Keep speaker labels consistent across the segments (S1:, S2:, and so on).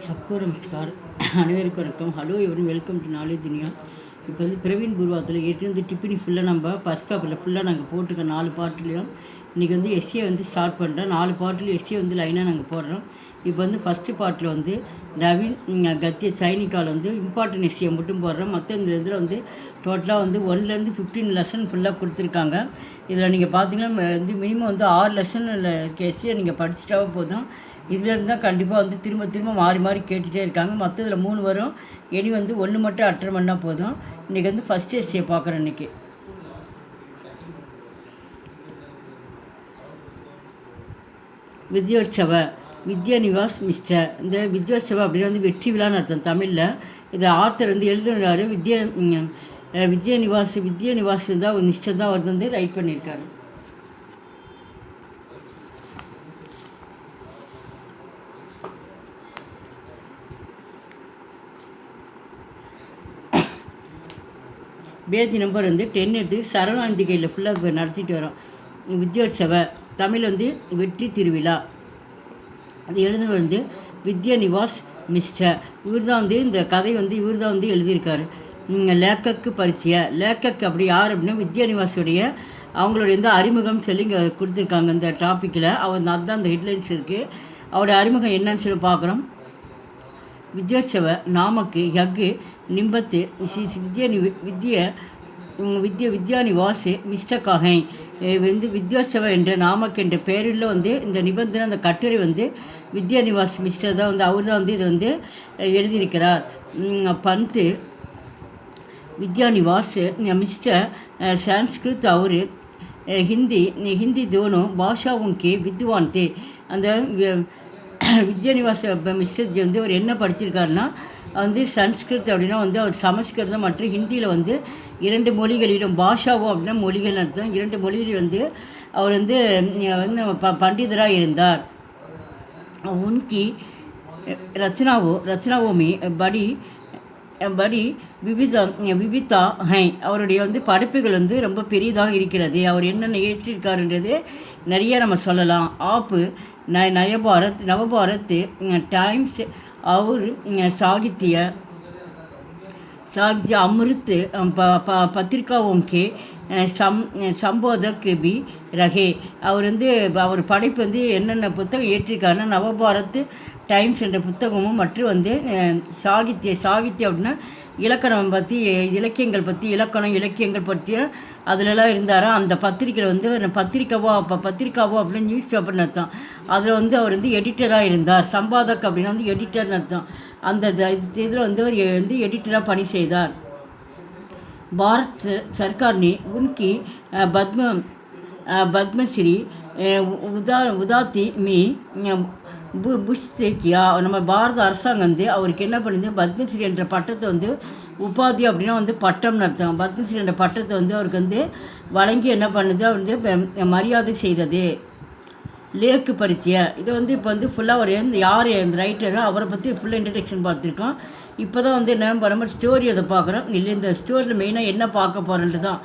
S1: सबको नमस्कार அனைவருக்கும் வணக்கம். ஹலோ எவரும் வெல்கம் டு நாலேஜ் துனியா. இப்போ வந்து பிரவீன் பூர்வாத்தில் ஏற்கனவே டிப்பினி ஃபுல்லாக நம்ம ஃபஸ்ட் பேப்பரில் ஃபுல்லாக நாங்கள் போட்டிருக்கோம் 4 பார்ட்லேயும். இன்றைக்கி வந்து எஸ்ஏ வந்து ஸ்டார்ட் பண்ணுறோம். 4 பார்ட்லேயும் எஸ்ஏ வந்து லைனாக நாங்கள் போடுறோம். இப்போ வந்து ஃபஸ்ட்டு பார்ட்டில் வந்து நவீன் கத்திய சைனிக்கால் வந்து இம்பார்ட்டன்ட் எஸ்ஏ மட்டும் போடுறோம். மற்ற இந்த இதில் வந்து டோட்டலாக வந்து 1லேருந்து 15 லெசன் ஃபுல்லாக கொடுத்துருக்காங்க. இதில் நீங்கள் பார்த்தீங்கன்னா வந்து மினிமம் வந்து 6 லெசன் எஸ்ஏ நீங்கள் படிச்சுட்டாவே போதும். இதில் தான் கண்டிப்பாக வந்து திரும்ப மாறி மாறி கேட்டுகிட்டே இருக்காங்க. மற்றதில் 3 வரும். இனி வந்து 1 மட்டும் அட்டர் பண்ணால் போதும். இன்றைக்கி வந்து ஃபஸ்ட் எஸ்ஏ பார்க்குறேன். இன்றைக்கி வித்யோத்சவ வித்யா நிவாஸ் மிஸ்டர். இந்த வித்யோத்சவ அப்படின்னு வந்து வெற்றி விழான்னு அர்த்தம் தமிழில். இதை ஆத்தர் வந்து எழுதுனாரு வித்யா நிவாஸ் தான் மிஸ்டர் தான் அவர் வந்து ரைட் பண்ணியிருக்காரு. பேஜ் நம்பர் வந்து 10 எடுத்து சரவணாந்திகையில் ஃபுல்லாக நடத்திட்டு வரோம். வித்யோத்சவ தமிழ் வந்து வெற்றி திருவிழா. அது எழுதுனது வந்து வித்யா நிவாஸ் மிஸ்டர். இவர் தான் வந்து இந்த கதை வந்து இவர் தான் வந்து எழுதியிருக்காரு. லேக்கக்கு பரிச்சய. லேக்கக் அப்படி யார் அப்படின்னா வித்யா நிவாஸுடைய அவங்களுடைய வந்து அறிமுகம் சொல்லி இங்கே கொடுத்துருக்காங்க. இந்த டாப்பிக்கில் அவர் அதுதான் அந்த ஹெட்லைன்ஸ் இருக்குது. அவருடைய அறிமுகம் என்னன்னு சொல்லி பார்க்குறோம். வித்யோத்சவ நாமக்கு யக்கு நிம்பத்து வித்யா நிவாஸ் மிஸ்டர் கஹை வந்து வித்யோத்சவ என்ற நாமக் என்ற பெயரில் வந்து இந்த நிபந்தனை அந்த கட்டுரை வந்து வித்யா நிவாஸ் மிஸ்டர் தான் வந்து அவர் தான் வந்து இதை வந்து எழுதியிருக்கிறார். பந்து வித்யா நிவாஸ் மிஸ்டர் சான்ஸ்கிருத் அவர் ஹிந்தி தோனோ பாஷாவும் கே வித்வான் தே. அந்த வித்யா நிவாஸ் மிஸ்டர் வந்து அவர் என்ன படிச்சிருக்காருன்னா வந்து சன்ஸ்கிருத் அப்படின்னா வந்து அவர் சமஸ்கிருதம் மற்றும் ஹிந்தியில் வந்து 2 மொழிகளிலும் பாஷாவோ அப்படின்னா மொழிகள் அர்த்தம் 2 மொழிகளில் வந்து அவர் வந்து பண்டிதராக இருந்தார். உன்கி ரச்சனாவோமி படி விவிதா ஹை. அவருடைய வந்து படைப்புகள் வந்து ரொம்ப பெரியதாக இருக்கிறது. அவர் என்னென்ன ஏற்றிருக்காருன்றது நிறைய நம்ம சொல்லலாம். ஆப்பு நவபாரத் டைம்ஸ் और साहित्य अमृत पत्रिकाओं के संबोधक भी रहे. அவர் வந்து அவர் படைப்பு வந்து என்னென்ன புத்தகம் ஏற்றிருக்காருன்னா நவபாரத் டைம்ஸ் என்ற புத்தகமும் மற்றும் வந்து சாகித்ய அப்படின்னா இலக்கணம் பற்றி இலக்கியங்கள் பற்றி இலக்கியங்கள் பற்றிய அதிலெல்லாம் இருந்தாரா. அந்த பத்திரிக்கையில் வந்து பத்திரிக்காவோ அப்படின்னு நியூஸ் பேப்பர்னு அர்த்தம். அதில் வந்து அவர் வந்து எடிட்டராக இருந்தார். சம்பாதக் அப்படின்னா வந்து எடிட்டர்னு அர்த்தம். அந்த இதில் வந்து அவர் வந்து எடிட்டராக பணி செய்தார். பாரத் சர்க்கார் ने उनकी பத்மஸ்ரீ உதாத்தி புஷ்கியா. நம்ம பாரத அரசாங்கம் வந்து அவருக்கு என்ன பண்ணுது பத்மஸ்ரீ என்ற பட்டத்தை வந்து உபாதி அப்படின்னா வந்து பட்டம்னு அர்த்தம். பத்மஸ்ரீ என்ற பட்டத்தை வந்து அவருக்கு வந்து வழங்கி என்ன பண்ணுது அவர் வந்து மரியாதை செய்தது. லேக்கு பரிச்சய. இதை வந்து இப்போ வந்து ஃபுல்லாக ஒரு யார் அந்த ரைட்டரோ அவரை பற்றி ஃபுல்லாக இன்ட்ரடக்ஷன் பார்த்துருக்கோம். இப்போ தான் வந்து என்ன பண்ண ஸ்டோரி அதை பார்க்குறோம். இல்லை இந்த ஸ்டோரியில் மெயினாக என்ன பார்க்க போகிறோன்ட்டு தான்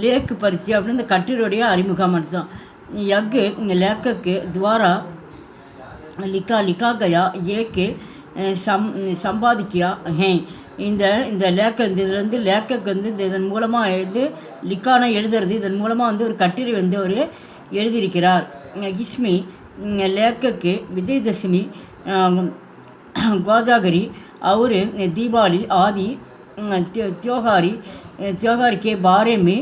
S1: லேக்கு பரிச்சய அப்படின்னு இந்த கட்டுரையுடைய அறிமுகம் அர்த்தம். யக்கு லேக்கக்கு துவாரா लिखा गया एक சம்பாதிக்கியா ஹே. இந்த லேக்க இதில் வந்து லேக்கக்கு வந்து இதன் மூலமாக லிக்கான எழுதுறது இதன் மூலமாக வந்து ஒரு கட்டுரை வந்து அவர் எழுதியிருக்கிறார். இஸ்மி லேக்கக்கு விஜயதசமி கோஜாகரி அவர் தீபாவளி ஆதி त्योहार के बारे में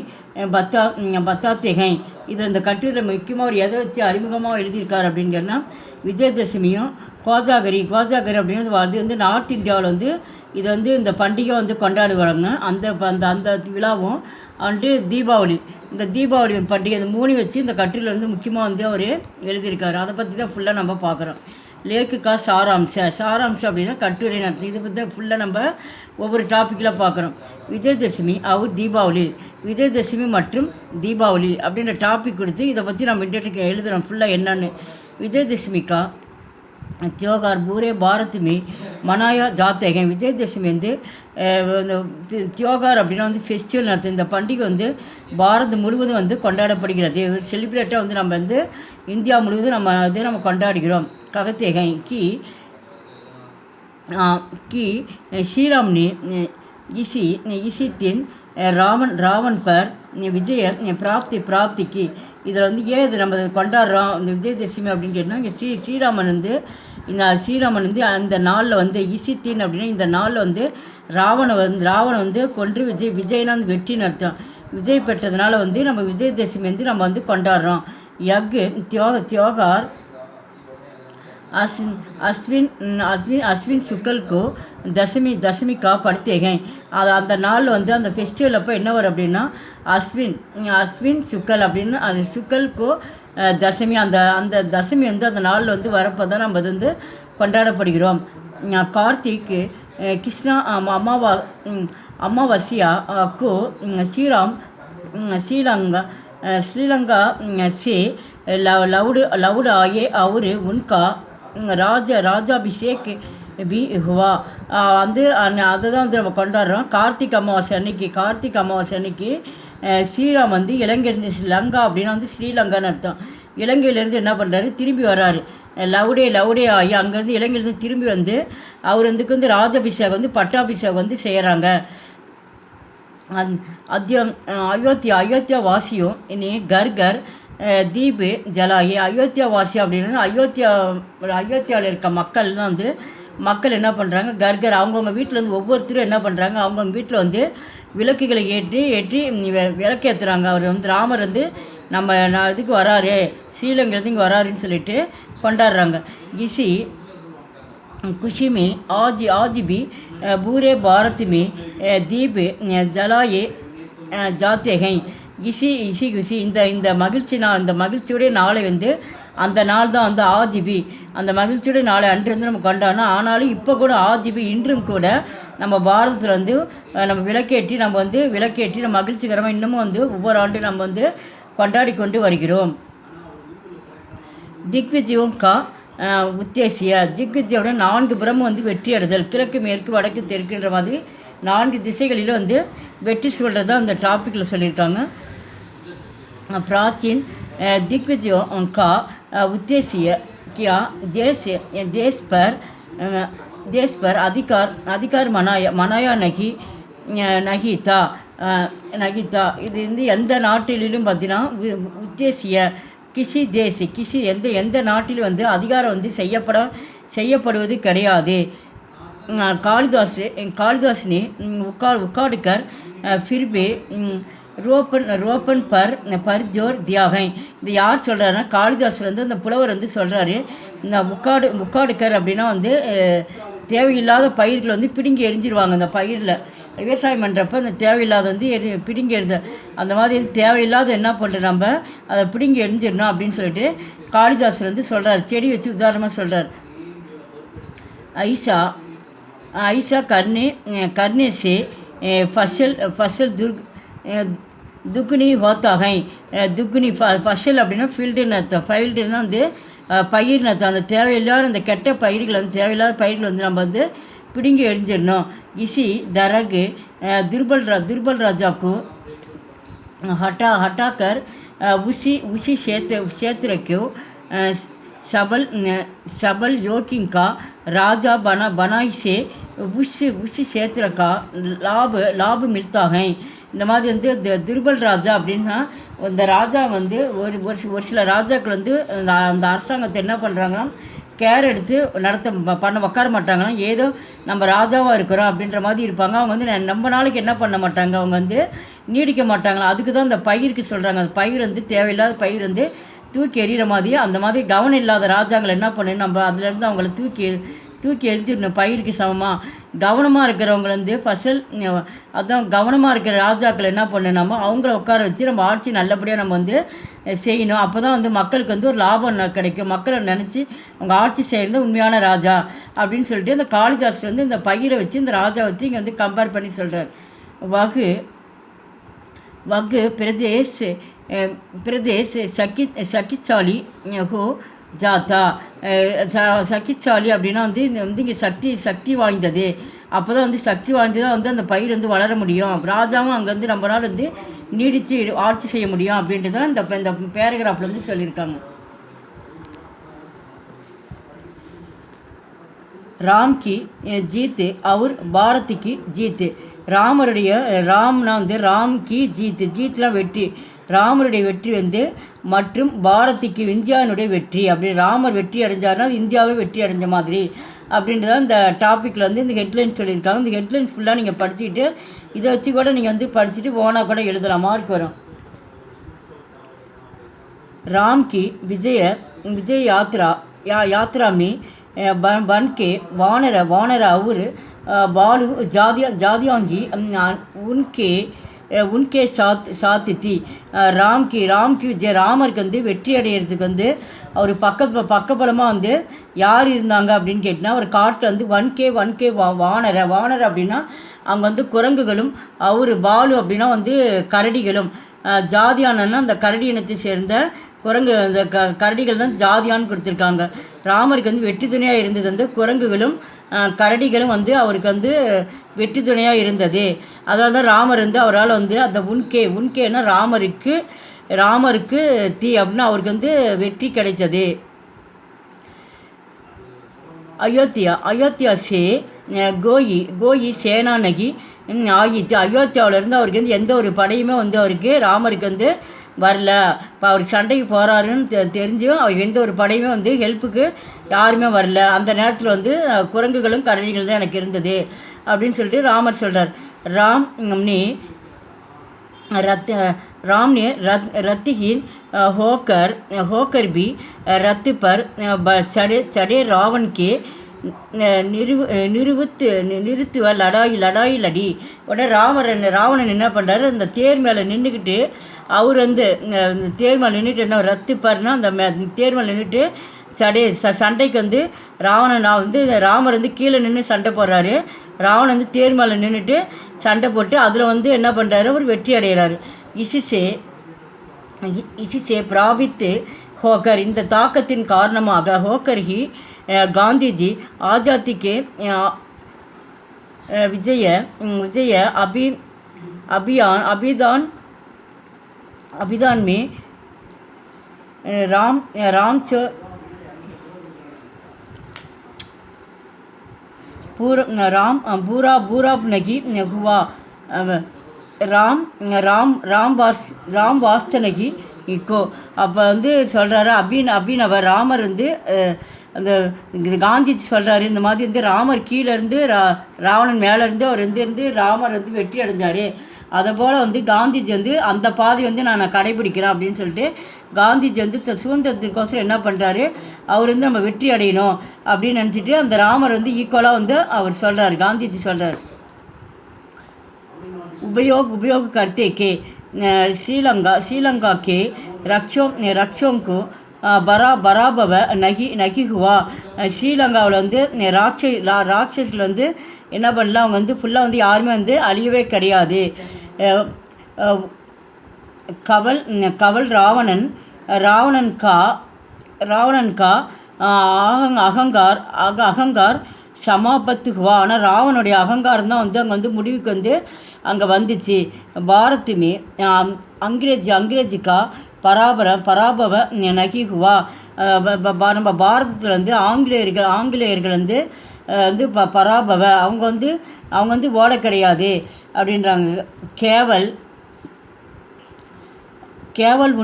S1: बताते हैं. இது இந்த கட்டுரையில் முக்கியமாக அவர் எதை வச்சு அறிமுகமாக எழுதியிருக்கார் அப்படின்னு சொன்னால் விஜயதசமியும் கோஜாகரி அப்படின்னு அது வந்து நார்த் இந்தியாவில் வந்து இதை வந்து இந்த பண்டிகை வந்து கொண்டாடுவாங்க. அந்த விழாவும் அண்டு தீபாவளி இந்த தீபாவளி பண்டிகை இந்த 3 வச்சு இந்த கட்டுரையில் வந்து முக்கியமாக வந்து அவர் எழுதியிருக்காரு. அதை பற்றி தான் ஃபுல்லாக நம்ம பார்க்குறோம். லேக்குக்கா சாராம்சம் அப்படின்னா கட்டுரை நடத்தி இதை பற்றி ஃபுல்லாக நம்ம ஒவ்வொரு டாப்பிக்கில் பார்க்குறோம். விஜயதசமி விஜயதசமி மற்றும் தீபாவளி அப்படின்ற டாபிக் கொடுத்து இதை பற்றி நம்ம இன்டர்நெட் எழுதுகிறோம் ஃபுல்லாக என்னென்னு. விஜயதசமிக்கா त्योहार पूरे भारत में मनाया जाते हैं. விஜயதசமி வந்து தியோகார் அப்படின்னா வந்து ஃபெஸ்டிவல் நடத்தும். இந்த பண்டிகை வந்து பாரத் முழுவதும் வந்து கொண்டாடப்படுகிறது. செலிப்ரேட்டாக வந்து நம்ம வந்து இந்தியா முழுவதும் நம்ம கொண்டாடுகிறோம். ககத்தேகை கி कि श्रीराम ने इसी दिन ராவன் பர் விஜய பிராப்திக்கு இதில் வந்து ஏன் இது நம்ம கொண்டாடுறோம் இந்த விஜயதசமி அப்படின்னு கேட்டால் இங்கே ஸ்ரீராமன் வந்து அந்த நாளில் வந்து இசித்தீன் அப்படின்னா இந்த நாளில் வந்து ராவணன் வந்து கொன்று விஜயனா வந்து வெற்றின்னு அர்த்தம். விஜய் பெற்றதுனால வந்து நம்ம விஜயதசமி வந்து நம்ம வந்து கொண்டாடுறோம். தியோகார் அஸ்வின் சுக்கல்கோ தசமி கா படுத்தேகை. அது அந்த நாள் வந்து அந்த ஃபெஸ்டிவல் அப்போ என்ன வரும் அப்படின்னா அஸ்வின் சுக்கல் அப்படின்னு அது சுக்கல்கோ தசமி. அந்த தசமி வந்து அந்த நாள் வந்து வரப்போ தான் நம்ம வந்து கொண்டாடப்படுகிறோம். கார்த்திக் கிருஷ்ணா அமாவாஸ்யாக்கு ஸ்ரீலங்கா से लौट आए और उनका ராஜாபிஷேக் பி ஹுவா. வந்து அதை தான் வந்து நம்ம கொண்டாடுறோம். கார்த்திக் அமாவாசை அன்னைக்கு ஸ்ரீராம் வந்து இலங்கையிலேருந்து லங்கா அப்படின்னா வந்து ஸ்ரீலங்கான்னு அர்த்தம். இலங்கையிலேருந்து என்ன பண்ணுறாரு, திரும்பி வர்றாரு. லவுடே ஆகி அங்கேருந்து இலங்கையிலேருந்து திரும்பி வந்து அவர் வந்து ராஜாபிஷேகம் வந்து பட்டாபிஷேகம் வந்து செய்கிறாங்க. அயோத்தியா வாசியும் இனி கர் தீபு ஜலாயி. அயோத்தியாவாசி அப்படின்னு அயோத்தியாவில் இருக்க மக்கள் தான் வந்து மக்கள் என்ன பண்ணுறாங்க, கர்கர் அவங்கவுங்க வீட்டில் வந்து ஒவ்வொருத்தரும் என்ன பண்ணுறாங்க, அவங்கவுங்க வீட்டில் வந்து விளக்குகளை ஏற்றி விளக்கேற்றுறாங்க. அவர் வந்து ராமர் வந்து நான் இதுக்கு வராரு, ஸ்ரீலங்கையிலேருந்து இங்கே வராருன்னு சொல்லிட்டு கொண்டாடுறாங்க. கிசி खुशी में आज भी पूरे भारत में दीप जलाए जाते हैं. இசி குஷி இந்த மகிழ்ச்சியுடைய நாளை வந்து அந்த நாள் தான் வந்து ஆஜிபி. அந்த மகிழ்ச்சியுடைய நாளை அன்று வந்து நம்ம கொண்டாடணும். ஆனாலும் இப்போ கூட ஆஜிபி இன்றும் கூட நம்ம பாரதத்தில் வந்து நம்ம விளக்கேற்றி நம்ம மகிழ்ச்சிகரமாக இன்னமும் வந்து ஒவ்வொரு ஆண்டும் நம்ம வந்து கொண்டாடி கொண்டு வருகிறோம். திக்விஜயம் கா உத்தேசிய திக்விஜயோட 4 புறமும் வந்து வெற்றி அடைதல், கிழக்கு மேற்கு வடக்கு தெற்குன்ற மாதிரி 4 திசைகளிலும் வந்து வெற்றி சொல்கிறதா அந்த டாப்பிக்கில் சொல்லியிருக்காங்க. प्राचीन दिग्विजयों का उद्देश्य क्या देश पर अधिकार मनाया नहीं था. இது வந்து எந்த நாட்டிலும் பார்த்தீங்கன்னா உத்தேசிய கிசி எந்த நாட்டிலும் வந்து அதிகாரம் வந்து செய்யப்படுவது கிடையாது. कालिदास ने उकाड़कर फिर भी ரோப்பன் பர் ஜோர் தியாகை. இது யார் சொல்கிறாருன்னா காளிதாசர் வந்து அந்த புலவர் வந்து சொல்கிறாரு, இந்த முக்காடுக்கர் அப்படின்னா வந்து தேவையில்லாத பயிர்கள் வந்து பிடுங்கி எரிஞ்சிருவாங்க. அந்த பயிரில் விவசாயம் பண்ணுறப்ப அந்த தேவையில்லாத வந்து பிடுங்கி எரிஞ்ச அந்த மாதிரி தேவையில்லாத என்ன பண்ணுற நம்ம அதை பிடுங்கி எரிஞ்சிடணும் அப்படின்னு சொல்லிட்டு காளிதாசர் வந்து சொல்கிறார். செடி வச்சு உதாரணமாக சொல்கிறார். ऐसा करने से फसल दुगनी होता है. दुगनी फसल அப்படின்னா ஃபீல்டுன்னு அர்த்தம். ஃபைல்டுன்னா வந்து பயிர்னு அர்த்தம். அந்த தேவையில்லாத அந்த கெட்ட பயிர்கள் வந்து தேவையில்லாத பயிர்கள் வந்து நம்ம வந்து பிடுங்கி எரிஞ்சிடணும். இசி தரகு दुर्बल राजा को हटाकर उसी क्षेत्र को सबल योगिन का राजा बनाई से उस क्षेत्र का लाभ मिलता है. இந்த மாதிரி வந்து துர்பல் ராஜா அப்படின்னா இந்த ராஜா வந்து ஒரு சில ராஜாக்கள் வந்து அந்த அரசாங்கத்தை என்ன பண்ணுறாங்கன்னா கேர் எடுத்து உட்கார மாட்டாங்கன்னா, ஏதோ நம்ம ராஜாவாக இருக்கிறோம் அப்படின்ற மாதிரி இருப்பாங்க. அவங்க வந்து நம்ம நாளைக்கு என்ன பண்ண மாட்டாங்க, அவங்க வந்து நீடிக்க மாட்டாங்களா. அதுக்கு தான் அந்த பயிருக்கு சொல்கிறாங்க. அந்த பயிர் வந்து தேவையில்லாத பயிர் வந்து தூக்கி எறிகிற மாதிரி அந்த மாதிரி கவனம் இல்லாத ராஜாங்களை என்ன பண்ணணும், நம்ம அதுலேருந்து அவங்கள தூக்கி எரிஞ்சிடணும். பயிருக்கு சமமாக கவனமாக இருக்கிறவங்க வந்து அதான் கவனமாக இருக்கிற ராஜாக்கள் என்ன பண்ணணும், நம்ம அவங்கள உட்கார வச்சு நம்ம ஆட்சி நல்லபடியாக நம்ம வந்து செய்யணும். அப்போ தான் வந்து மக்களுக்கு வந்து ஒரு லாபம் கிடைக்கும். மக்களை நினச்சி அவங்க ஆட்சி செய்கிறது உண்மையான ராஜா அப்படின்னு சொல்லிட்டு இந்த காளிதாஸ் வந்து இந்த பயிரை வச்சு இந்த ராஜா வச்சு இங்கே வந்து கம்பேர் பண்ணி சொல்கிறார். वह प्रदेश शक्तिशाली हो जाता. சக்திசாலி அப்படின்னா வந்து இங்கே சக்தி வாய்ந்தது. அப்போ தான் வந்து சக்தி வாய்ந்ததாக வந்து அந்த பயிர் வந்து வளர முடியும். ராஜாவும் அங்கே வந்து நம்ம நாள் வந்து நீடித்து ஆட்சி செய்ய முடியும் அப்படின்ட்டு தான் இந்த பேராகிராஃபில் வந்து சொல்லியிருக்காங்க. ராம் கி ஜீத்து அவர் பாரதிக்கு ஜீத்து. ராம்னா வந்து ராம் கி ஜீத்து, ஜீத்லாம் வெற்றி, ராமருடைய வெற்றி வந்து மற்றும் பாரதிக்கு இந்தியாவினுடைய வெற்றி. அப்படி ராமர் வெற்றி அடைஞ்சார்னா அது இந்தியாவே வெற்றி அடைஞ்ச மாதிரி அப்படின்றத இந்த டாப்பிக்கில் வந்து இந்த ஹெட்லைன்ஸ் சொல்லியிருக்காங்க. இந்த ஹெட்லைன்ஸ் ஃபுல்லாக நீங்கள் படிச்சுக்கிட்டு இதை வச்சு கூட நீங்கள் வந்து படிச்சுட்டு ஓனாக கூட எழுதலாம், மார்க் வரும். राम की विजय यात्रा में बन के वानर और बालू जादियांगी उनके साथ थी. राम की विजय ராமருக்கு வந்து வெற்றி அடையிறதுக்கு வந்து அவர் பக்கபலமாக வந்து யார் இருந்தாங்க அப்படின்னு கேட்டினா ஒரு காட்டில் வந்து ஒன் கே வானர அப்படின்னா அவங்க வந்து குரங்குகளும் அவர் பாலு அப்படின்னா வந்து கரடிகளும் ஜாதியானன்னா அந்த கரடி இனத்தை சேர்ந்த குரங்கு அந்த கரடிகள் தான் ஜாதியான்னு கொடுத்துருக்காங்க. ராமருக்கு வந்து வெற்றி துணையாக இருந்தது வந்து குரங்குகளும் கரடிகளும் வந்து அவருக்கு வந்து வெற்றி துணையாக இருந்தது. அதனால தான் ராமர் வந்து அவரால் வந்து அந்த உன்கேன்னா ராமருக்கு தீ அப்படின்னா அவருக்கு வந்து வெற்றி கிடைச்சது. அயோத்தியா சே கோயி சேனா நகி ஆகித்து. அயோத்தியாவிலேருந்து அவருக்கு வந்து எந்த ஒரு படையுமே வந்து ராமருக்கு வந்து வரல. இப்போ அவருக்கு சண்டைக்கு போகிறாருன்னு தெரிஞ்சும் அவருக்கு எந்த ஒரு படையுமே வந்து ஹெல்ப்புக்கு யாருமே வரல. அந்த நேரத்தில் வந்து குரங்குகளும் கரடிகளும் தான் எனக்கு இருந்தது அப்படின்னு சொல்லிட்டு ராமர் சொல்கிறார். राम ने रत्तहीन होकर भी रत्त पर चढ़े रावण के நிறுத்துவ லடாய் லடி. உடனே ராவணன் என்ன பண்ணுறாரு, அந்த தேர் மேலே நின்றுக்கிட்டு அவர் வந்து தேர் மேலே நின்றுட்டு என்ன ரத்து பர்னா அந்த தேர் மேலே நின்றுட்டு சண்டைக்கு வந்து ராமர் வந்து கீழே நின்று சண்டை போடுறாரு. ராவணன் வந்து தேர் மேலே நின்றுட்டு சண்டை போட்டு அதில் வந்து என்ன பண்ணுறாரு, அவர் வெற்றி அடைகிறாரு. இசிசே பிராபித்து ஹோக்கர், இந்த தாக்கத்தின் காரணமாக ஹோக்கர் ஹி காந்திஜி आज़ादी के विजय अभियान में पूरा नहीं हुआ. ராம் வாஸ்தனகி இப்போ அப்போ வந்து சொல்கிறாரு அபிநவர் ராமர் வந்து அந்த காந்திஜி சொல்கிறாரு, இந்த மாதிரி வந்து ராமர் கீழேருந்து ராவணன் மேலேருந்து அவர் இருந்து ராமர் வந்து வெற்றி அடைஞ்சார். அதை போல் வந்து காந்திஜி வந்து அந்த பாதை வந்து நான் கடைபிடிக்கிறேன் அப்படின்னு சொல்லிட்டு காந்திஜி வந்து சுதந்திரத்திற்கோசரம் என்ன பண்ணுறாரு, அவர் வந்து நம்ம வெற்றி அடையணும் அப்படின்னு நினச்சிட்டு அந்த ராமர் வந்து ஈக்குவலாக வந்து அவர் சொல்கிறார், காந்திஜி சொல்கிறார். उपयोग करते के श्रीलंका के रक्षों को பராபவ நகி ஹுவா. ஸ்ரீலங்காவில் வந்து ராட்சஸில் வந்து என்ன பண்ணல, அவங்க வந்து ஃபுல்லாக வந்து யாருமே வந்து அழியவே கிடையாது. கவல் ராவணன் கா அகங்கார் சமாபத்து ஹுவா. ஆனால் ராவனுடைய அகங்காரம் தான் வந்து அங்கே வந்து முடிவுக்கு வந்து அங்கே வந்துச்சு. பாரத்துமே அங்கிரேஜிக்கா பராபவ நகி ஹுவா. நம்ம பாரதத்தில் வந்து ஆங்கிலேயர்கள் வந்து பராபவ அவங்க வந்து ஓட கிடையாது அப்படின்றாங்க. கேவல்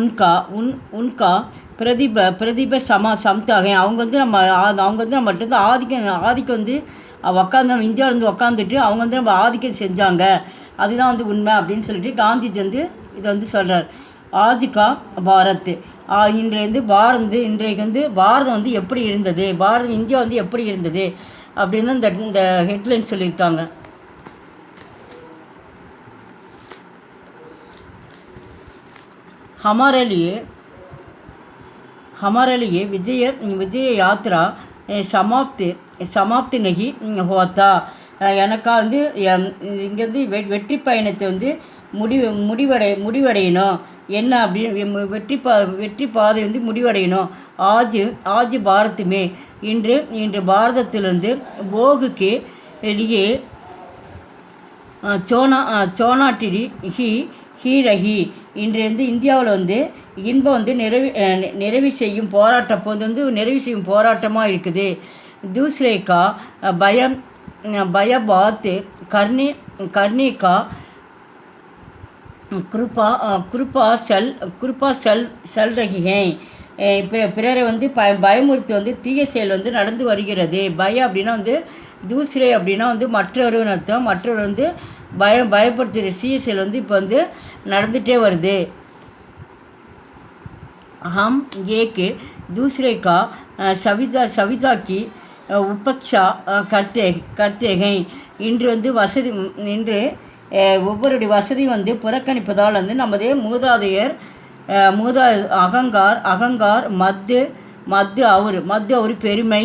S1: உன்கா பிரதிப சம்தாக. அவங்க வந்து நம்மகிட்ட வந்து ஆதிக்கம் வந்து உக்காந்து இந்தியாவிலேருந்து உக்காந்துட்டு அவங்க வந்து நம்ம ஆதிக்கம் செஞ்சாங்க, அதுதான் வந்து உண்மை அப்படின்னு சொல்லிட்டு காந்திஜி வந்து இதை வந்து சொல்கிறார். ஆதிகா பாரத், இன்றைக்கு வந்து பாரதம் வந்து எப்படி இருந்தது, இந்தியா வந்து எப்படி இருந்தது அப்படின்னு இந்த ஹெட்லைன் சொல்லியிருக்காங்க. हमारे लिए विजय यात्रा समाप्त नहीं होता. எனக்கா வந்து இங்கேருந்து வெற்றி பயணத்தை வந்து முடிவடையணும். என்ன அப்படின்னு வெற்றி பாதை வந்து முடிவடையணும். ஆஜ் பாரத்துமே, இன்று பாரதத்திலிருந்து போகுக்கு லியே சோனாட்டிடி ஹீ ரஹி. இன்று வந்து இந்தியாவில் வந்து இன்பம் வந்து நிறைவு செய்யும் போராட்டம் வந்து நிறைவு செய்யும் போராட்டமாக இருக்குது. दूसरे का भय भय बात करने का कृपा चल रही है. பிறரை வந்து பயமுறுத்தி வந்து தீய செயல் வந்து நடந்து வருகிறது. பய அப்படின்னா வந்து தூசரே அப்படின்னா வந்து மற்றொருன்னு அர்த்தம். மற்றொரு வந்து பயப்படுத்துகிற தீய செயல் வந்து இப்போ வந்து நடந்துகிட்டே வருது. हम एक दूसरे का सविता की உபக்ஷா கர்த்தே हैं. இன்று வந்து இன்று ஒவ்வொருடைய வசதி வந்து புறக்கணிப்பதால் வந்து நமது மூதாதையர் அகங்கார் மத்து அவர் பெருமை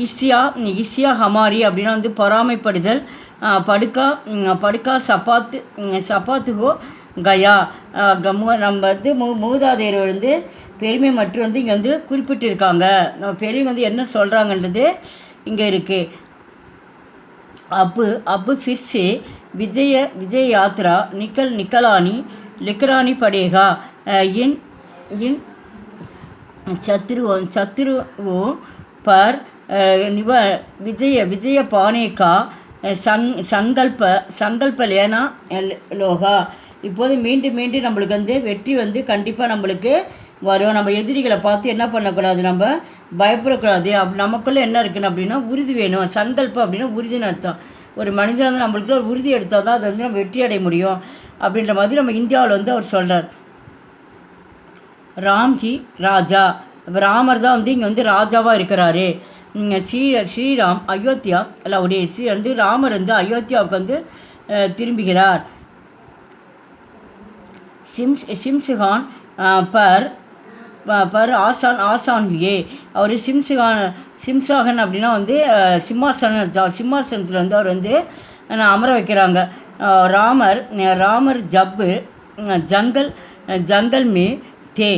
S1: இஸ்யா ஹமாரி அப்படின்னா வந்து பொறாமைப்படுதல் படுக்கா சப்பாத்துகோ கயா நம்ம வந்து மூதாதையர் வந்து பெருமை மற்றும் வந்து இங்கே வந்து குறிப்பிட்டிருக்காங்க. நம்ம பெருமை வந்து என்ன சொல்கிறாங்கன்றது இங்கே இருக்குது. அப்பு ஃபிர்ஸே विजय यात्रा निकलानी पड़ेगा. इन शत्रुओं पर विजय पाने का संकल्प लेना लोगा. இப்போது மீண்டும் நம்மளுக்கு வந்து வெற்றி வந்து கண்டிப்பாக நம்மளுக்கு வரும். நம்ம எதிரிகளை பார்த்து என்ன பண்ணக்கூடாது, நம்ம பயப்படக்கூடாது. நமக்குள்ளே என்ன இருக்குன்னு அப்படின்னா உறுதி வேணும். சங்கல்பம் அப்படின்னா உறுதின்னு அர்த்தம். ஒரு மனிதன் வந்து நம்மளுக்குள்ள ஒரு உறுதி எடுத்தால் தான் அது வந்து நம்ம வெற்றி அடைய முடியும் அப்படின்ற மாதிரி நம்ம இந்தியாவில் வந்து அவர் சொல்கிறார். ராம்ஜி ராஜா, ராமர் தான் வந்து இங்கே வந்து ராஜாவாக இருக்கிறாரு. ஸ்ரீராம் அயோத்தியா அவருடைய வந்து ராமர் வந்து அயோத்தியாவுக்கு வந்து திரும்புகிறார். சிம்சுகான் பர் ஆசான் ஹுயே. அவர் சிம்சாகன் அப்படின்னா வந்து சிம்மாசனத்தில் வந்து அவர் வந்து அமர வைக்கிறாங்க. ராமர் ஜங்கல் மே தே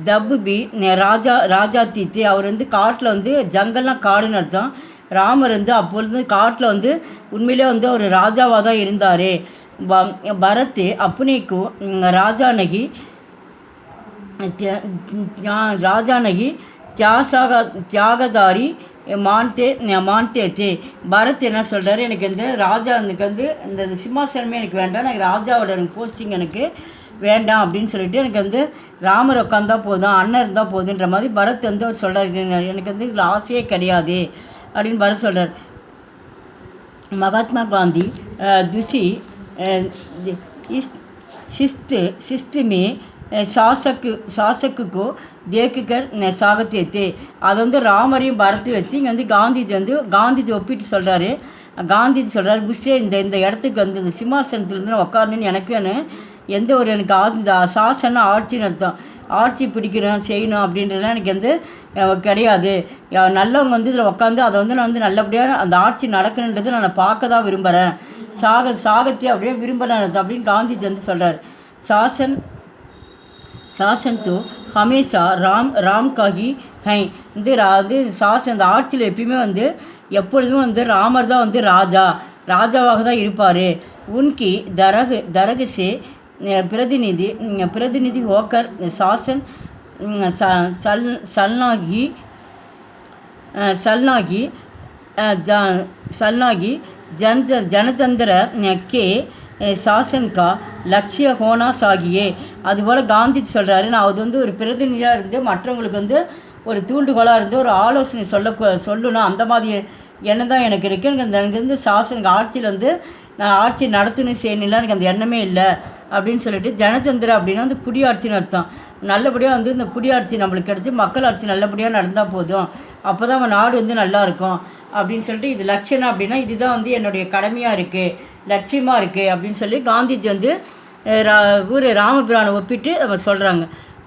S1: தப்பு பி ராஜா தீத்தே. அவர் வந்து காட்டில் வந்து ஜங்கல்லாம் காடுன்னு அர்த்தம். ராமர் வந்து அப்பொழுது காட்டில் வந்து உண்மையிலே வந்து அவர் ராஜாவாக தான் இருந்தார். பரத் அப்புனேக்கு ராஜானகி தியாகதாரி மான்தே தே. பரத் என்ன சொல்கிறாரு, எனக்கு வந்து எனக்கு வந்து இந்த சிம்மாசனமே எனக்கு வேண்டாம், எனக்கு ராஜாவோட எனக்கு போஸ்டிங் எனக்கு வேண்டாம் அப்படின்னு சொல்லிட்டு எனக்கு வந்து ராமர் உட்காந்தா போதும், அண்ணன் இருந்தால் போதுன்ற மாதிரி பரத் வந்து அவர் சொல்கிறார். எனக்கு வந்து இதில் ஆசையே கிடையாது அப்படின்னு பரத் சொல்கிறார். மகாத்மா காந்தி துசி शिष्ट में शासक को देखकर சாகத்தே தே. அதை வந்து ராமரையும் பரத்து வச்சு இங்கே வந்து காந்திஜி ஒப்பிட்டு சொல்கிறாரு. காந்திஜி சொல்கிறார், புஷ்ஷே இந்த இடத்துக்கு வந்து இந்த சிம்மாசனத்துலேருந்து நான் உட்காரணுன்னு எனக்கு எந்த ஒரு எனக்கு இந்த சாசன ஆட்சின்னு அர்த்தம். ஆட்சி பிடிக்கணும் செய்யணும் அப்படின்றதுலாம் எனக்கு வந்து கிடையாது. நல்லவங்க வந்து இதில் உட்காந்து அதை வந்து நான் வந்து நல்லபடியாக அந்த ஆட்சி நடக்கணுன்றது நான் பார்க்க தான் விரும்புகிறேன். சாகத்தை அப்படியே விரும்பினேன் அப்படின்னு காந்திஜி வந்து சொல்கிறார். சாசன் தோ ஹமேஷா ராம் காஹி ஹை. வந்து சாசன் அந்த ஆட்சியில் எப்பயுமே வந்து எப்பொழுதும் வந்து ராமர் தான் வந்து ராஜாவாக தான் இருப்பார். உன்கி தரகு சே பிரதிநிதி ஹோக்கர் சாசன் சல்னாகி जनतंत्र के शासन का लक्ष्य होना चाहिए. அதுபோல் காந்தி சொல்கிறாரு, நான் அது வந்து ஒரு பிரதிநிதியாக இருந்து மற்றவங்களுக்கு வந்து ஒரு தூண்டுகோலாக இருந்து ஒரு ஆலோசனை சொல்லணும். அந்த மாதிரி எண்ணம் தான் எனக்கு இருக்குது. எனக்கு வந்து சாசனுக்கு ஆட்சியில் வந்து நான் ஆட்சி நடத்தணும் செய்யணும், எனக்கு அந்த எண்ணமே இல்லை அப்படின்னு சொல்லிட்டு. ஜனதந்திரம் அப்படின்னா வந்து குடியாட்சின்னு அர்த்தம். நல்லபடியாக வந்து இந்த குடியாட்சி நம்மளுக்கு கிடச்சி மக்களாட்சி நல்லபடியாக நடந்தால் போதும், அப்போ தான் நம்ம நாடு வந்து நல்லாயிருக்கும் அப்படின்னு சொல்லிட்டு. இது லட்சணம் அப்படின்னா இதுதான் வந்து என்னுடைய கடமையாக இருக்குது, லட்சியமாக இருக்குது அப்படின்னு சொல்லி காந்திஜி வந்து ராமபிரானை ஒப்பிட்டு நம்ம சொல்கிறாங்க.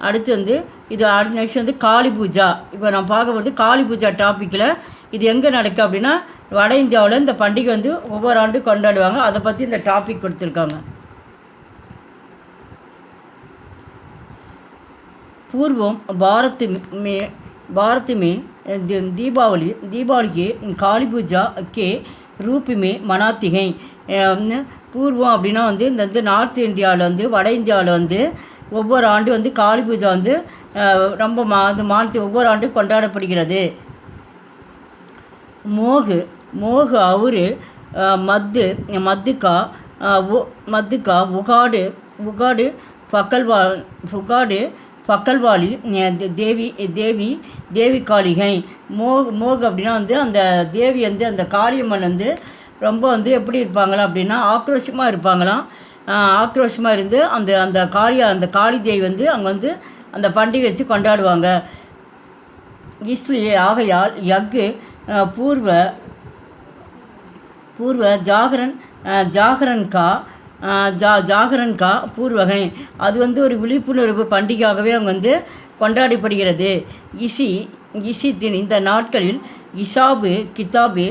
S1: அடுத்து வந்து இது நெக்ஸ்ட் வந்து காளி பூஜா. இப்போ நான் பார்க்க போகிறது காளி பூஜா டாப்பிக்கில் இது எங்கே நடக்கும் அப்படின்னா வட இந்தியாவில் இந்த பண்டிகை வந்து ஒவ்வொரு ஆண்டு கொண்டாடுவாங்க. அதை பற்றி இந்த டாபிக் கொடுத்துருக்காங்க. पूर्वम भारत में दीपावली के काली पूजा के रूप में मनाती हैं. பூர்வம் அப்படின்னா வந்து இந்த நார்த் இந்தியாவில் வந்து வட இந்தியாவில் வந்து ஒவ்வொரு ஆண்டு வந்து காளி பூஜா வந்து ரொம்ப ஒவ்வொரு ஆண்டு கொண்டாடப்படுகிறது. மோகு மோகு அவுரு மத்து மத்துக்கா மத்துக்கா உகாடு உகாடு பக்கல்வால் புகாடு பக்கல்வாளி தேவி தேவி தேவி காளிகை மோகு அப்படின்னா வந்து அந்த தேவி வந்து அந்த காளியம்மன் வந்து ரொம்ப வந்து எப்படி இருப்பாங்களா அப்படின்னா ஆக்ரோஷமாக இருப்பாங்களாம். ஆக்ரோஷமாக இருந்து அந்த அந்த காளி தேவி வந்து அங்கே வந்து அந்த பண்டிகை வச்சு கொண்டாடுவாங்க. இஸ்லியே ஆகையால் யக்கு பூர்வ பூர்வ ஜாகரன்கா ஜாகரன்கா பூர்வகை அது வந்து ஒரு விழிப்புணர்வு பண்டிகையாகவே அவங்க வந்து கொண்டாடப்படுகிறது. இசித்தின் இந்த நாட்களில் இசாபு கிதாபு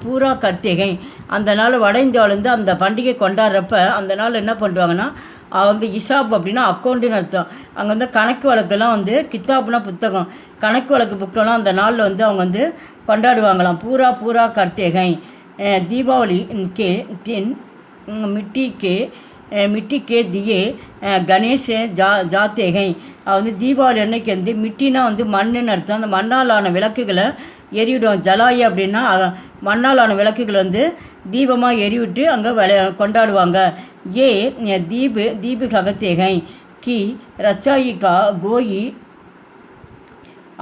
S1: பூரா கர்த்திகை அந்த நாள் வட இந்தியாவில் வந்து அந்த பண்டிகை கொண்டாடுறப்ப அந்த நாள் என்ன பண்ணுவாங்கன்னா வந்து இசாப் அப்படின்னா அக்கௌண்ட்டுன்னு அர்த்தம். அங்கே வந்து கணக்கு வழக்கெல்லாம் வந்து கித்தாப்புனா புத்தகம் கணக்கு வழக்கு புக்கெல்லாம் அந்த நாளில் வந்து அவங்க வந்து கொண்டாடுவாங்களாம். பூரா கர்த்திகை தீபாவளி கே தின் மிட்டி கே தியே கணேஷ ஜாத்தேகை வந்து தீபாவளி அன்னைக்கு வந்து மிட்டினா வந்து மண்ணுன்னு அர்த்தம். அந்த மண்ணால் ஆன விளக்குகளை எரிவிடுவோம். ஜலாயி அப்படின்னா மண்ணால் ஆன விளக்குகள் வந்து தீபமாக எரிவிட்டு அங்கே கொண்டாடுவாங்க. தீபு ககத்தேகை கி ரச்சாயிகா கோயி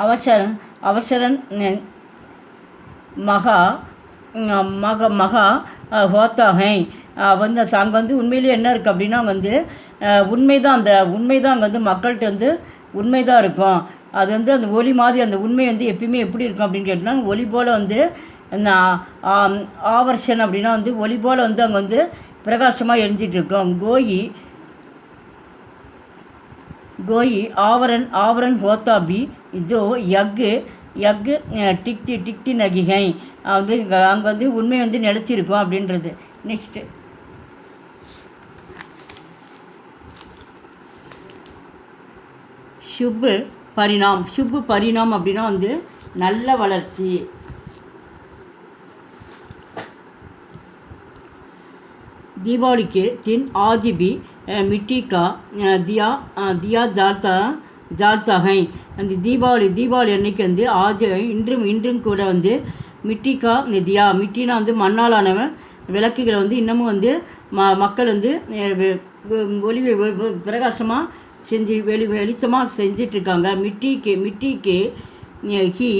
S1: அவசரன் மகா ஹோத்தாகை வந்து அங்கே வந்து உண்மையிலேயே என்ன இருக்குது அப்படின்னா வந்து உண்மைதான் அங்கே வந்து மக்கள்கிட்ட வந்து உண்மை தான் இருக்கும். அது வந்து அந்த ஒளி மாதிரி அந்த உண்மை வந்து எப்பயுமே எப்படி இருக்கும் அப்படின்னு கேட்டால் ஒளி போல் வந்து இந்த ஆவர்ஷன் அப்படின்னா வந்து ஒளி போல் வந்து அங்கே வந்து பிரகாசமாக எரிஞ்சிட்ருக்கோம். கோயி ஆவரன் ஹோத்தாபி இதோ யக்கு டிக்தி நகிகை வந்து அங்கே வந்து உண்மை வந்து நிலச்சிருக்கும் அப்படின்றது. நெக்ஸ்ட்டு சுப்பு பரிணாம் அப்படின்னா வந்து நல்ல வளர்ச்சி. தீபாவளிக்கு தின் ஆஜிபி மிட்டிகா தியா ஜார்த்தாகை அந்த தீபாவளி அன்னைக்கு வந்து இன்றும் கூட வந்து மிட்டிகா தியா மிட்டினா வந்து மண்ணாலானவன் விளக்குகளை வந்து இன்னமும் வந்து மக்கள் வந்து ஒளி பிரகாசமாக செஞ்சு வெளிச்சமாக செஞ்சிட்ருக்காங்க. மிட்டிக்கு ஹி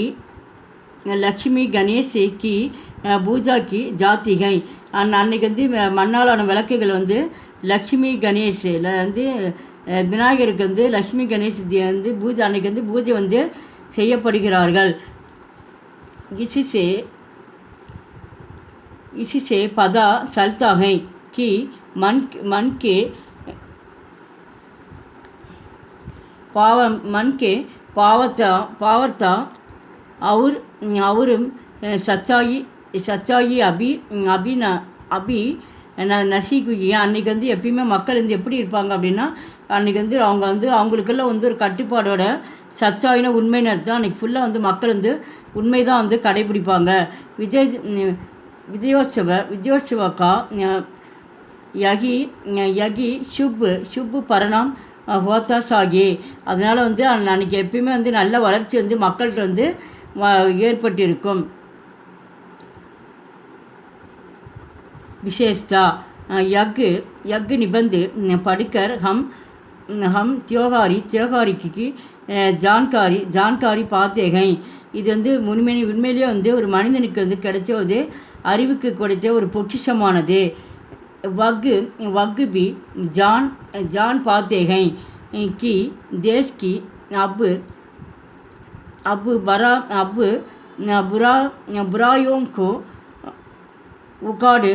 S1: லக்ஷ்மி கணேஷ் கி பூஜா கி ஜாத்திகை அன்னைக்கு வந்து மண்ணாலான விளக்குகள் வந்து லக்ஷ்மி கணேஷில் வந்து விநாயகருக்கு வந்து லக்ஷ்மி கணேஷ் வந்து பூஜை அன்னைக்கு வந்து பூஜை வந்து செய்யப்படுகிறார்கள். இசிசே பதா சல்தாகை கி மன் கே पावरता और சச்சாயி அபி நசிக்குகி அன்றைக்கி வந்து எப்பயுமே மக்கள் வந்து எப்படி இருப்பாங்க அப்படின்னா அன்றைக்கி வந்து அவங்க வந்து அவங்களுக்கெல்லாம் வந்து ஒரு கட்டுப்பாடோட சச்சாயினா உண்மைன்னு அர்த்தம். அன்றைக்கி ஃபுல்லாக வந்து மக்கள் வந்து உண்மை தான் வந்து கடைபிடிப்பாங்க. விஜயோத்சவக்கா யகி சுப்பு பரணாம் ஹோத்தா சாகி அதனால் வந்து அன்றைக்கி எப்பயுமே வந்து நல்ல வளர்ச்சி வந்து மக்கள்கிட்ட வந்து ஏற்பட்டிருக்கும். विशेषता यज्ञ निबंध पढ़कर हम त्योहारी की जानकारी पाते हैं. இது வந்து உண்மையிலேயே வந்து ஒரு மனிதனுக்கு வந்து கிடைச்ச ஒரு அறிவுக்கு கிடைச்ச ஒரு பொக்கிஷமானது. वग भी जान पाते हैं कि देश की अब बुराइयों को उकाड़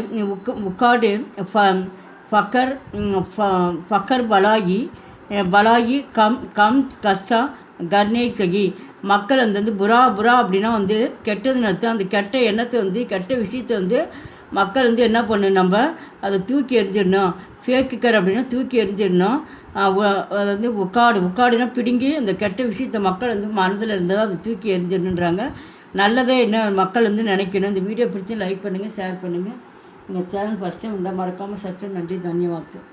S1: फकर बलाई कम कष्टा करने सगी மக்கள் அந்த வந்து புறா அப்படின்னா வந்து கெட்டதுன்னு அர்த்தம். அந்த கெட்ட எண்ணத்தை வந்து கெட்ட விஷயத்தை வந்து மக்கள் வந்து என்ன பண்ணணும், நம்ம அதை தூக்கி எறிஞ்சிடணும். ஃபேக்குக்கர் அப்படின்னா தூக்கி எறிஞ்சிடணும். அதை வந்து உக்காடுனா பிடுங்கி அந்த கெட்ட விஷயத்தை மக்கள் வந்து மனதில் இருந்தால் அதை தூக்கி எறிஞ்சிடணுன்றாங்க. நல்லதே என்ன மக்கள் வந்து நினைக்கணும். இந்த வீடியோ பிடிச்சி லைக் பண்ணுங்கள், ஷேர் பண்ணுங்கள். எங்கள் சேனல் ஃபஸ்ட் டைம் இருந்தால் மறக்காமல் சப்ஸ்கிரைப். நன்றி, தன்யவாதம்.